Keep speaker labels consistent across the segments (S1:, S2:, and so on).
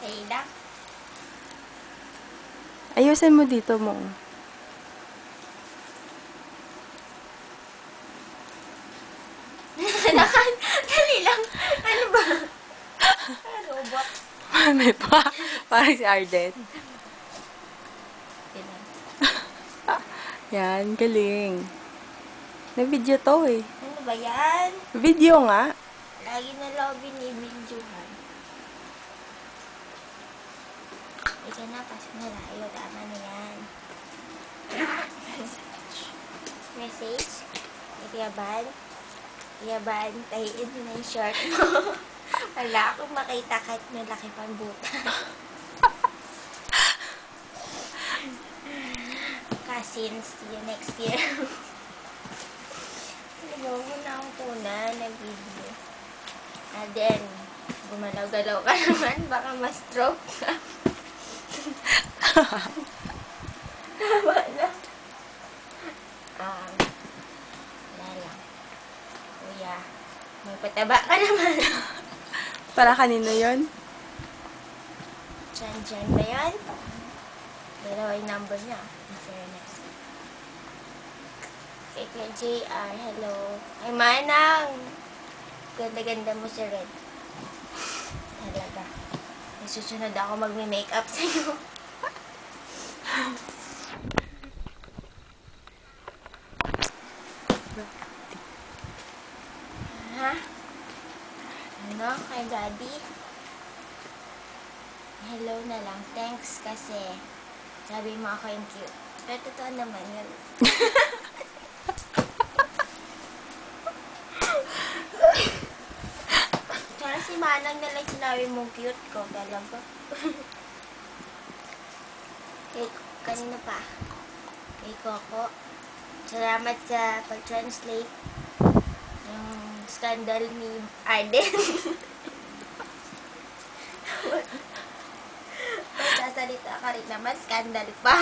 S1: Dahil lang.
S2: Ayusin mo dito mo.
S1: Dali lang. Ano ba? Robot.
S2: May pa. Parang si Arden. Yan, galing. Na-video to eh.
S1: Ano ba yan?
S2: Video nga.
S1: Lagi na lang binibidyohan. Ika na, pasok na tayo. Tama na yan. Message? Iyaban? Iyaban, tahiin mo na yung short mo. Wala akong makita kahit may laki pang buta. Cousins, see you next year. Ano mo na akong tunan na video. And then, gumalaw-galaw ka naman, baka ma-stroke ka. Tama na. Wala lang. Kuya, may pataba ka naman.
S2: Para kanino yon?
S1: Dyan ba yan? Dalawa yung number niya. In fairness. Kay Kuya JR, hello. Ay, Manang! Ganda-ganda mo si Red. Talaga. May susunod ako magme-makeup sa'yo. Ha? Ano? Kay Daddy? Hello na lang. Thanks kasi sabi mo ako yung cute. Pero totoo naman yun. Tsaka si Manang na lang sinabi mong cute ko. Talaga. Kanina pa. Kay Coco. Salamat sa pag-translate yung scandal ni Arden. Sasalita ka rin naman, scandal pa.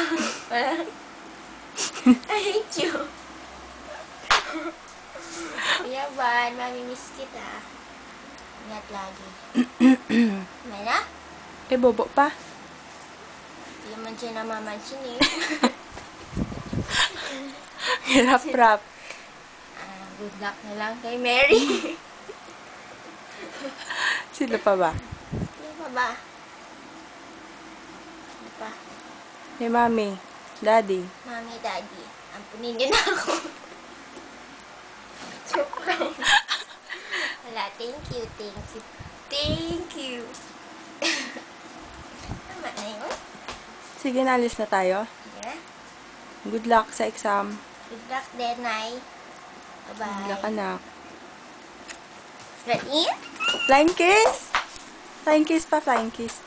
S1: I hate you. Yaban, mamimiss kita. Ingat lagi. May na?
S2: Eh, bobo pa.
S1: Hindi naman siya namamansin eh.
S2: Hirap-rap.
S1: Good luck na lang kay Mary.
S2: Sino pa ba?
S1: Sino pa ba? Sino pa?
S2: May mami. Daddy.
S1: Mami, Daddy. Ampunin niyo na ako. Joke lang. Wala, thank you. Thank you. Tama na yun?
S2: Sige, nalis na tayo.
S1: Yeah.
S2: Good luck sa exam.
S1: Good luck din, Nay.
S2: Good
S1: Bye-bye.
S2: luck, anak.
S1: Ready?
S2: Flying kiss! Flying kiss pa, flying kiss.